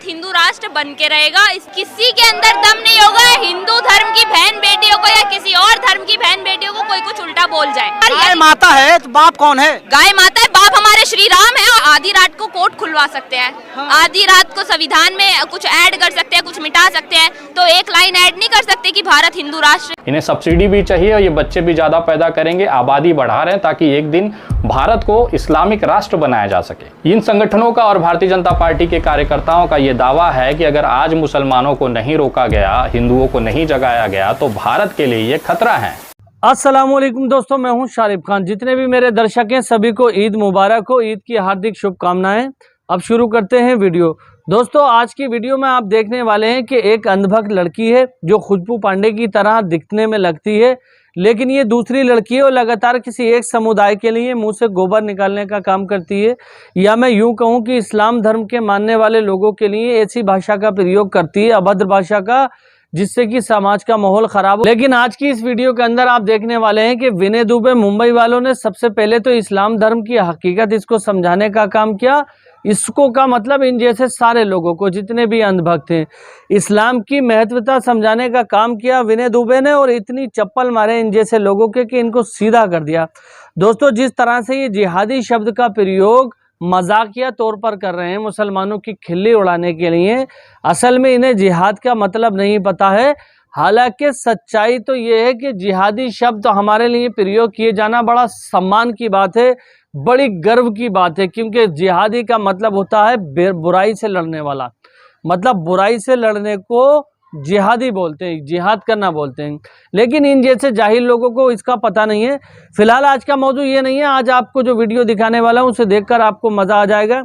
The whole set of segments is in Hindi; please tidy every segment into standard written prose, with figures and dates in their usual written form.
हिंदू राष्ट्र बन के रहेगा। किसी के अंदर दम नहीं होगा हिंदू धर्म की बहन बेटियों को या किसी और धर्म की बहन बेटियों को कोई कुछ उल्टा बोल जाए। गाय माता है तो बाप कौन है? गाय माता है, बाप हमारे श्री राम है। आधी रात को कोर्ट खुलवा सकते हैं, आधी रात को संविधान में कुछ ऐड कर सकते हैं, कुछ मिटा सकते हैं, तो एक लाइन ऐड नहीं कर सकते कि भारत हिंदू राष्ट्र। इन्हें सब्सिडी भी चाहिए और ये बच्चे भी ज्यादा पैदा करेंगे, आबादी बढ़ा रहे हैं ताकि एक दिन भारत को इस्लामिक राष्ट्र बनाया जा सके। इन संगठनों का और भारतीय जनता पार्टी के कार्यकर्ताओं का ये दावा है कि अगर आज मुसलमानों को नहीं रोका गया, हिंदुओं को नहीं जगाया गया, तो भारत के लिए ये खतरा है। अस्सलाम वालेकुम दोस्तों, मैं हूं शारिफ खान। जितने भी मेरे दर्शक हैं सभी को ईद मुबारक हो, ईद की हार्दिक शुभकामनाएं। अब शुरू करते हैं वीडियो। दोस्तों आज की वीडियो में आप देखने वाले हैं कि एक अंधभक्त लड़की है जो खुशबू पांडे की तरह दिखने में लगती है, लेकिन ये दूसरी लड़की है और लगातार किसी एक समुदाय के लिए मुंह से गोबर निकालने का काम करती है, या मैं यूं कहूं कि इस्लाम धर्म के मानने वाले लोगों के लिए ऐसी भाषा का प्रयोग करती है, अभद्र भाषा का, जिससे कि समाज का माहौल खराब हो। लेकिन आज की इस वीडियो के अंदर आप देखने वाले हैं कि विनय दुबे मुंबई वालों ने सबसे पहले तो इस्लाम धर्म की हकीकत इसको समझाने का काम किया। इसको का मतलब इन जैसे सारे लोगों को, जितने भी अंधभक्त हैं, इस्लाम की महत्वता समझाने का काम किया विनय दुबे ने, और इतनी चप्पल मारे इन जैसे लोगों के कि इनको सीधा कर दिया। दोस्तों जिस तरह से ये जिहादी शब्द का प्रयोग मजाकिया तौर पर कर रहे हैं मुसलमानों की खिल्ली उड़ाने के लिए, असल में इन्हें जिहाद का मतलब नहीं पता है। हालांकि सच्चाई तो ये है कि जिहादी शब्द हमारे लिए प्रयोग किए जाना बड़ा सम्मान की बात है, बड़ी गर्व की बात है, क्योंकि जिहादी का मतलब होता है बुराई से लड़ने वाला। मतलब बुराई से लड़ने को जिहादी बोलते हैं, जिहाद करना बोलते हैं। लेकिन इन जैसे जाहिल लोगों को इसका पता नहीं है। फिलहाल आज का मौजू ये नहीं है। आज आपको जो वीडियो दिखाने वाला हूँ उसे देखकर आपको मजा आ जाएगा।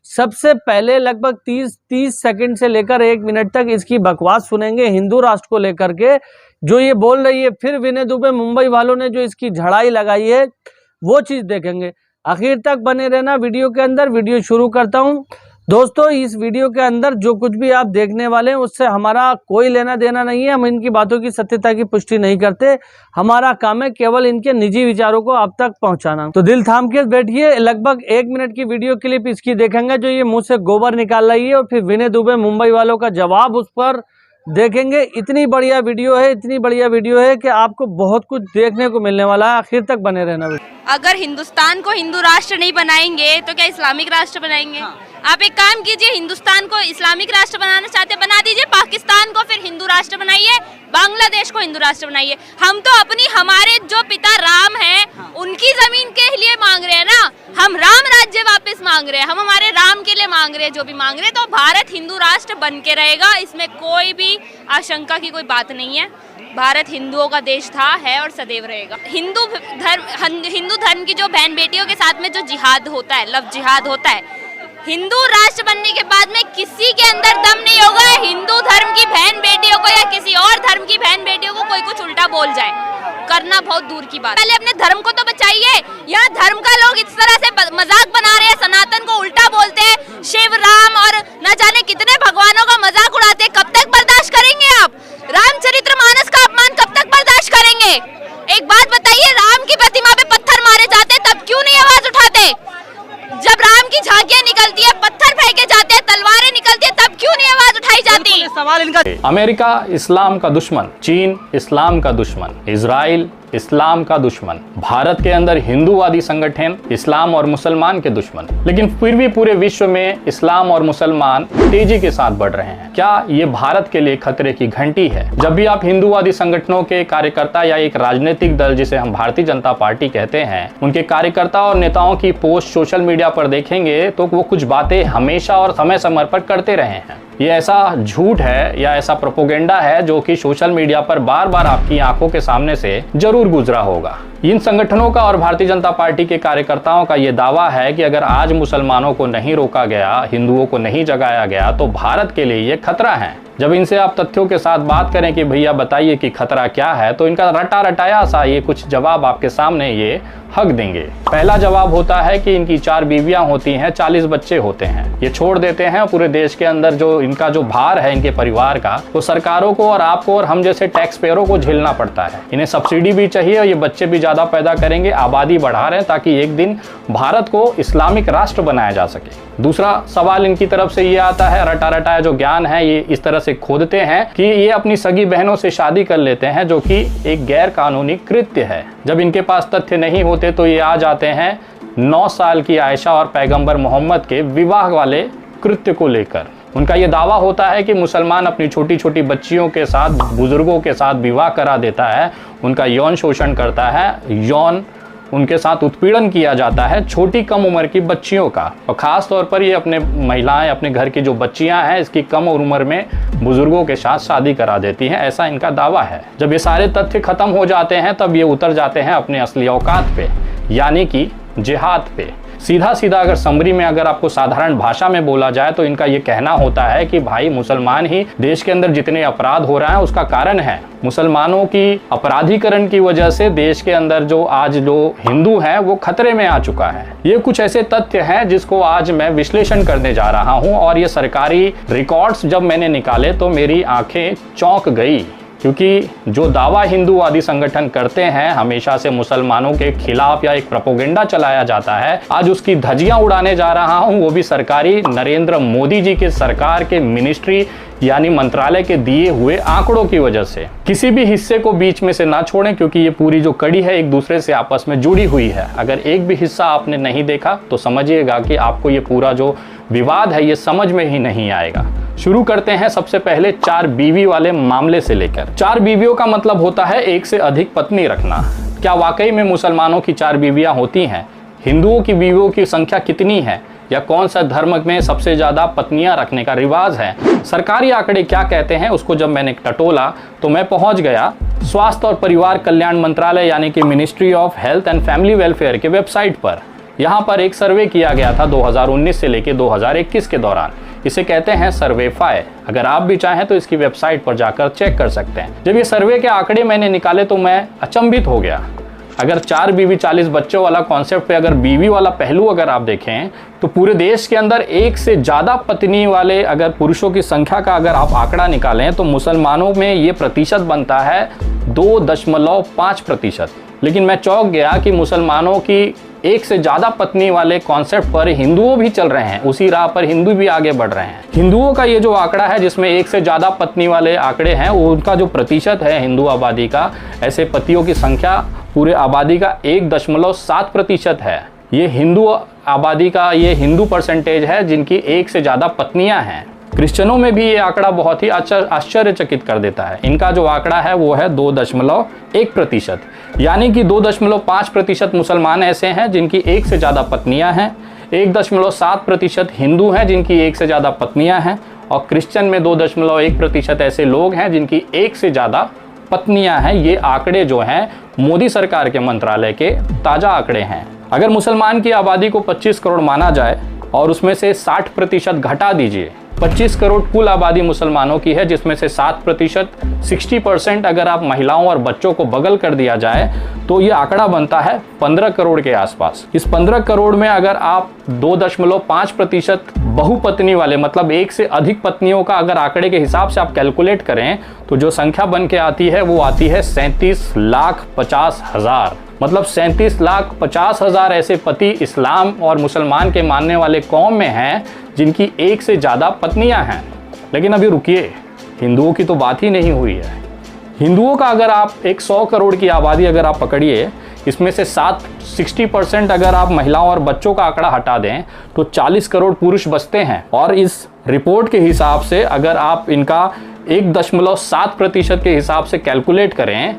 सबसे पहले लगभग 30 सेकंड से लेकर 1 मिनट तक इसकी बकवास सुनेंगे हिंदू राष्ट्र को लेकर के, जो ये बोल रही है। फिर विनय दुबे मुंबई वालों ने जो इसकी झड़ाई लगाई है वो चीज़ देखेंगे। आखिर तक बने रहना वीडियो के अंदर। वीडियो शुरू करता हूँ। दोस्तों इस वीडियो के अंदर जो कुछ भी आप देखने वाले हैं उससे हमारा कोई लेना देना नहीं है। हम इनकी बातों की सत्यता की पुष्टि नहीं करते। हमारा काम है केवल इनके निजी विचारों को आप तक पहुंचाना। तो दिल थाम के बैठिए। लगभग 1 मिनट की वीडियो क्लिप इसकी देखेंगे जो ये मुंह से गोबर निकाल रही है, और फिर विनय दुबे मुंबई वालों का जवाब उस पर देखेंगे। इतनी बढ़िया वीडियो है, इतनी बढ़िया वीडियो है कि आपको बहुत कुछ देखने को मिलने वाला है। आखिर तक बने रहना। अगर हिंदुस्तान को हिंदू राष्ट्र नहीं बनाएंगे तो क्या इस्लामिक राष्ट्र बनाएंगे? आप एक काम कीजिए, हिंदुस्तान को इस्लामिक राष्ट्र बनाना चाहते बना दीजिए, पाकिस्तान को फिर हिंदू राष्ट्र बनाइए, बांग्लादेश को हिंदू राष्ट्र बनाइए। हम तो अपनी, हमारे जो पिता राम हैं उनकी जमीन के लिए मांग रहे हैं ना, हम राम राज्य वापस मांग रहे हैं, हम हमारे राम के लिए मांग रहे हैं जो भी मांग रहे हैं। तो भारत हिंदू राष्ट्र बन के रहेगा, इसमें कोई भी आशंका की कोई बात नहीं है। भारत हिंदुओं का देश था, है और सदैव रहेगा। हिंदू धर्म की जो बहन बेटियों के साथ में जो जिहाद होता है, लव जिहाद होता है, हिंदू राष्ट्र बनने के बाद में किसी के अंदर दम नहीं होगा हिंदू धर्म की बहन बेटियों को या किसी और धर्म की बहन बेटियों को कोई कुछ उल्टा बोल जाए। करना बहुत दूर की बात। पहले अपने धर्म को तो बचाइए। यहाँ धर्म का लोग इस तरह से मजाक बना रहे हैं, सनातन को उल्टा बोलते हैं, शिव राम और न जाने कितने भगवानों का मजाक उड़ाते हैं। कब तक बर्दाश्त करेंगे आप? रामचरितमानस का अपमान कब तक बर्दाश्त करेंगे? एक बात बताइए, राम की प्रतिमा पे पत्थर मारे जाते तब क्यों नहीं आवाज उठाते? जब राम की झांकियां निकलती है, पत्थर फेंके जाते हैं, तलवारें निकलती है, तब क्यों नहीं आवाज उठाई जाती? सवाल इनका। अमेरिका इस्लाम का दुश्मन, चीन इस्लाम का दुश्मन, इजराइल इस्लाम का दुश्मन, भारत के अंदर हिंदूवादी संगठन इस्लाम और मुसलमान के दुश्मन, लेकिन फिर भी पूरे विश्व में इस्लाम और मुसलमान तेजी के साथ बढ़ रहे हैं। क्या ये भारत के लिए खतरे की घंटी है? जब भी आप हिंदूवादी संगठनों के कार्यकर्ता या एक राजनीतिक दल जिसे हम भारतीय जनता पार्टी कहते हैं, उनके कार्यकर्ता और नेताओं की पोस्ट सोशल मीडिया पर देखेंगे तो वो कुछ बातें हमेशा और समय समय पर करते रहे हैं। ये ऐसा झूठ है या ऐसा प्रोपोगेंडा है जो कि सोशल मीडिया पर बार बार आपकी आंखों के सामने से जरूर गुजरा होगा। इन संगठनों का और भारतीय जनता पार्टी के कार्यकर्ताओं का ये दावा है कि अगर आज मुसलमानों को नहीं रोका गया, हिंदुओं को नहीं जगाया गया, तो भारत के लिए ये खतरा है। जब इनसे आप तथ्यों के साथ बात करें कि भैया बताइए कि खतरा क्या है, तो इनका रटा रटाया सा ये कुछ जवाब आपके सामने ये हक देंगे। पहला जवाब होता है कि इनकी 4 बीवियां होती हैं, 40 बच्चे होते हैं, ये छोड़ देते हैं। पूरे देश के अंदर जो इनका जो भार है इनके परिवार का, तो सरकारों को और आपको और हम जैसे टैक्स पेयरों को झेलना पड़ता है। इन्हें सब्सिडी भी चाहिए और ये बच्चे भी ज़्यादा पैदा करेंगे, आबादी बढ़ा रहे हैं ताकि एक दिन भारत को इस्लामिक राष्ट्र बनाया जा सके। दूसरा सवाल इनकी तरफ से ये आता है, रटा रटाया जो ज्ञान है ये इस तरह से खोदते हैं कि ये अपनी सगी बहनों से शादी कर लेते हैं, जो कि एक गैर कानूनी कृत्य है। जब इनके पास तथ्य नहीं होते तो ये आ जाते हैं 9 साल की आयशा और पैगंबर मोहम्मद के विवाह वाले कृत्य को लेकर। उनका ये दावा होता है कि मुसलमान अपनी छोटी छोटी बच्चियों के साथ, बुजुर्गों के साथ विवाह करा देता है, उनका यौन शोषण करता है, यौन उनके साथ उत्पीड़न किया जाता है, छोटी कम उम्र की बच्चियों का। और ख़ास तौर पर ये अपने महिलाएं, अपने घर की जो बच्चियां हैं, इसकी कम उम्र में बुजुर्गों के साथ शादी करा देती हैं, ऐसा इनका दावा है। जब ये सारे तथ्य खत्म हो जाते हैं तब ये उतर जाते हैं अपने असली औकात पे, यानी कि जिहाद पे। सीधा सीधा अगर समरी में अगर आपको साधारण भाषा में बोला जाए तो इनका ये कहना होता है कि भाई मुसलमान ही देश के अंदर जितने अपराध हो रहे हैं उसका कारण है। मुसलमानों की अपराधीकरण की वजह से देश के अंदर जो आज जो हिंदू हैं वो खतरे में आ चुका है। ये कुछ ऐसे तथ्य हैं जिसको आज मैं विश्लेषण करने जा रहा हूँ, और ये सरकारी रिकॉर्ड्स जब मैंने निकाले तो मेरी आंखें चौंक गई, क्योंकि जो दावा हिंदूवादी संगठन करते हैं हमेशा से मुसलमानों के खिलाफ या एक प्रोपोगेंडा चलाया जाता है, आज उसकी धज्जियां उड़ाने जा रहा हूं, वो भी सरकारी नरेंद्र मोदी जी के सरकार के मिनिस्ट्री यानी मंत्रालय के दिए हुए आंकड़ों की वजह से। किसी भी हिस्से को बीच में से ना छोड़ें, क्योंकि ये पूरी जो कड़ी है एक दूसरे से आपस में जुड़ी हुई है। अगर एक भी हिस्सा आपने नहीं देखा तो समझिएगा कि आपको ये पूरा जो विवाद है ये समझ में ही नहीं आएगा। शुरू करते हैं सबसे पहले 4 बीवी वाले मामले से लेकर। 4 बीवियों का मतलब होता है एक से अधिक पत्नी रखना। क्या वाकई में मुसलमानों की 4 बीवियां होती हैं? हिंदुओं की बीवियों की संख्या कितनी है? या कौन सा धर्म में सबसे ज़्यादा पत्नियां रखने का रिवाज है? सरकारी आंकड़े क्या कहते हैं उसको जब मैंने टटोला तो मैं पहुंच गया स्वास्थ्य और परिवार कल्याण मंत्रालय यानी कि ministry of health and family welfare के वेबसाइट पर। यहाँ पर एक सर्वे किया गया था 2019 से लेकर 2021 के दौरान। इसे कहते हैं सर्वेफाई। अगर आप भी चाहें तो इसकी वेबसाइट पर जाकर चेक कर सकते हैं। जब ये सर्वे के आंकड़े मैंने निकाले तो मैं अचंभित हो गया। अगर 4 बीवी 40 बच्चों वाला कॉन्सेप्ट पे अगर बीवी वाला पहलू अगर आप देखें तो पूरे देश के अंदर एक से ज़्यादा पत्नी वाले अगर पुरुषों की संख्या का अगर आप आंकड़ा निकालें तो मुसलमानों में ये प्रतिशत बनता है 2.5%। लेकिन मैं चौंक गया कि मुसलमानों की एक से ज़्यादा पत्नी वाले कॉन्सेप्ट पर हिंदुओं भी चल रहे हैं, उसी राह पर हिंदू भी आगे बढ़ रहे हैं। हिंदुओं का ये जो आंकड़ा है जिसमें एक से ज़्यादा पत्नी वाले आंकड़े हैं, उनका जो प्रतिशत है हिंदू आबादी का, ऐसे पतियों की संख्या पूरे आबादी का 1.7% है। ये हिंदू आबादी का ये हिंदू परसेंटेज है जिनकी एक से ज़्यादा पत्नियां हैं। क्रिश्चियनों में भी ये आंकड़ा बहुत ही आश्चर्यचकित कर देता है। इनका जो आंकड़ा है वो है 2.1%, यानी कि 2.5% मुसलमान ऐसे हैं जिनकी एक से ज़्यादा पत्नियां हैं, 1.7% हिंदू हैं जिनकी एक से ज़्यादा पत्नियां हैं, और क्रिश्चियन में 2.1% ऐसे लोग हैं जिनकी एक से ज़्यादा पत्नियां हैं। ये आंकड़े जो हैं मोदी सरकार के मंत्रालय के ताज़ा आंकड़े हैं। अगर मुसलमान की आबादी को 25 करोड़ माना जाए और उसमें से 60% घटा दीजिए, 25 करोड़ कुल आबादी मुसलमानों की है, जिसमें से 7% 60% अगर आप महिलाओं और बच्चों को बगल कर दिया जाए तो ये आंकड़ा बनता है 15 करोड़ के आसपास। इस 15 करोड़ में अगर आप 2.5% बहुपत्नी वाले मतलब एक से अधिक पत्नियों का अगर आंकड़े के हिसाब से आप कैलकुलेट करें तो जो संख्या बन के आती है वो आती है 37,50,000। मतलब 37,50,000 ऐसे पति इस्लाम और मुसलमान के मानने वाले कौम में हैं जिनकी एक से ज़्यादा पत्नियां हैं। लेकिन अभी रुकिए, हिंदुओं की तो बात ही नहीं हुई है। हिंदुओं का अगर आप एक 100 करोड़ की आबादी अगर आप पकड़िए, इसमें से 60% अगर आप महिलाओं और बच्चों का आंकड़ा हटा दें तो 40 करोड़ पुरुष बचते हैं। और इस रिपोर्ट के हिसाब से अगर आप इनका 1.7% के हिसाब से कैलकुलेट करें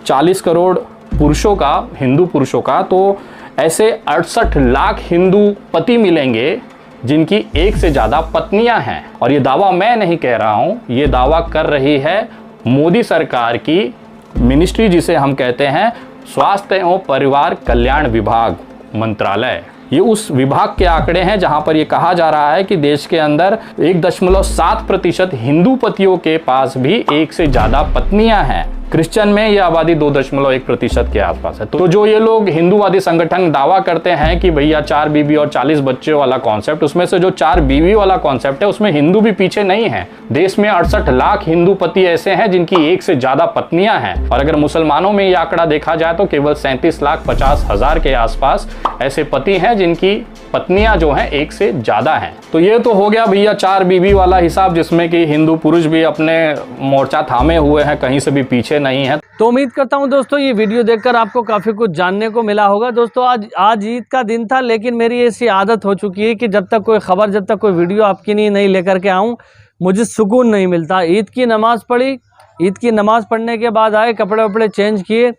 40 करोड़ पुरुषों का, हिंदू पुरुषों का, तो ऐसे 68 लाख हिंदू पति मिलेंगे जिनकी एक से ज़्यादा पत्नियां हैं। और ये दावा मैं नहीं कह रहा हूँ, ये दावा कर रही है मोदी सरकार की मिनिस्ट्री जिसे हम कहते हैं स्वास्थ्य एवं परिवार कल्याण विभाग मंत्रालय। ये उस विभाग के आंकड़े हैं जहां पर ये कहा जा रहा है कि देश के अंदर 1.7% हिंदू पतियों के पास भी एक से ज़्यादा पत्नियां हैं। क्रिश्चियन में यह आबादी 2.1% के आसपास है। तो जो ये लोग हिंदूवादी संगठन दावा करते हैं कि भैया 4 बीवी और 40 बच्चे वाला कॉन्सेप्ट, उसमें से जो 4 बीवी वाला कॉन्सेप्ट है उसमें हिंदू भी पीछे नहीं है। देश में 68 लाख हिंदू पति ऐसे हैं जिनकी एक से ज्यादा पत्नियां हैं, और अगर मुसलमानों में यह आंकड़ा देखा जाए तो केवल 37,50,000 के आसपास ऐसे पति हैं जिनकी पत्नियां जो हैं एक से ज्यादा हैं। तो ये तो हो गया भैया 4 बीवी वाला हिसाब, जिसमें कि हिंदू पुरुष भी अपने मोर्चा थामे हुए हैं, कहीं से भी पीछे नहीं है। तो उम्मीद करता हूं दोस्तों ये वीडियो देखकर आपको काफ़ी कुछ जानने को मिला होगा। दोस्तों आज ईद का दिन था, लेकिन मेरी ऐसी आदत हो चुकी है कि जब तक कोई वीडियो आपकी नहीं लेकर के आऊँ, मुझे सुकून नहीं मिलता। ईद की नमाज़ पढ़ी, ईद की नमाज़ पढ़ने के बाद आए, कपड़े वपड़े चेंज किए,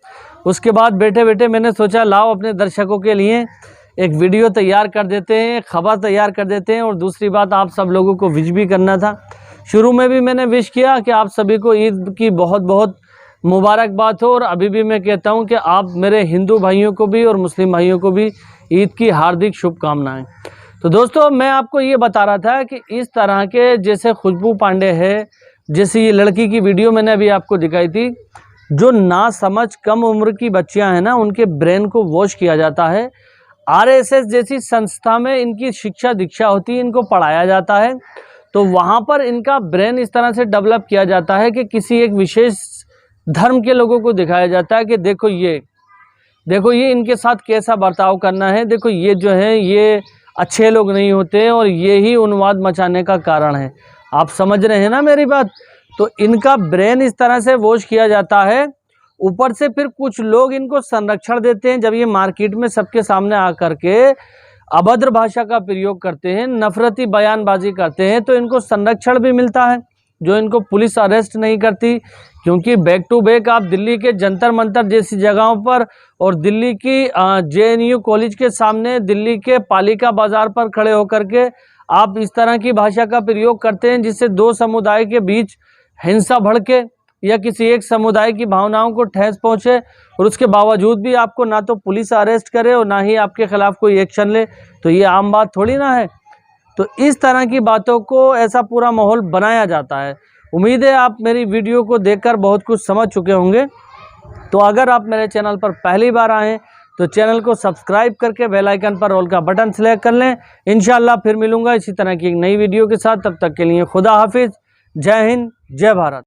उसके बाद बैठे बैठे मैंने सोचा लाओ अपने दर्शकों के लिए एक वीडियो तैयार कर देते हैं, खबर तैयार कर देते हैं। और दूसरी बात, आप सब लोगों को विश भी करना था। शुरू में भी मैंने विश किया कि आप सभी को ईद की बहुत बहुत मुबारकबाद हो, और अभी भी मैं कहता हूं कि आप मेरे हिंदू भाइयों को भी और मुस्लिम भाइयों को भी ईद की हार्दिक शुभकामनाएं। तो दोस्तों मैं आपको ये बता रहा था कि इस तरह के जैसे खुशबू पांडे है, जैसे ये लड़की की वीडियो मैंने अभी आपको दिखाई थी, जो ना समझ कम उम्र की बच्चियाँ हैं ना, उनके ब्रेन को वॉश किया जाता है। RSS जैसी संस्था में इनकी शिक्षा दीक्षा होती है, इनको पढ़ाया जाता है, तो वहाँ पर इनका ब्रेन इस तरह से डेवलप किया जाता है कि किसी एक विशेष धर्म के लोगों को दिखाया जाता है कि देखो ये इनके साथ कैसा बर्ताव करना है, देखो ये जो है ये अच्छे लोग नहीं होते, और ये ही उन्माद मचाने का कारण है। आप समझ रहे हैं ना मेरी बात? तो इनका ब्रेन इस तरह से वॉश किया जाता है। ऊपर से फिर कुछ लोग इनको संरक्षण देते हैं, जब ये मार्केट में सबके सामने आकर के अभद्र भाषा का प्रयोग करते हैं, नफरती बयानबाजी करते हैं, तो इनको संरक्षण भी मिलता है, जो इनको पुलिस अरेस्ट नहीं करती। क्योंकि बैक टू बैक आप दिल्ली के जंतर मंतर जैसी जगहों पर और दिल्ली की JNU कॉलेज के सामने, दिल्ली के पालिका बाजार पर खड़े होकर के आप इस तरह की भाषा का प्रयोग करते हैं जिससे 2 समुदाय के बीच हिंसा भड़के या किसी एक समुदाय की भावनाओं को ठेस पहुंचे, और उसके बावजूद भी आपको ना तो पुलिस अरेस्ट करे और ना ही आपके खिलाफ कोई एक्शन ले। तो ये आम बात थोड़ी ना है। तो इस तरह की बातों को ऐसा पूरा माहौल बनाया जाता है। उम्मीद है आप मेरी वीडियो को देखकर बहुत कुछ समझ चुके होंगे। तो अगर आप मेरे चैनल पर पहली बार आएँ तो चैनल को सब्सक्राइब करके बेल आइकन पर ऑल का बटन सेलेक्ट कर लें। इंशाल्लाह फिर मिलूंगा इसी तरह की एक नई वीडियो के साथ। तब तक के लिए खुदा हाफिज़, जय हिंद, जय भारत।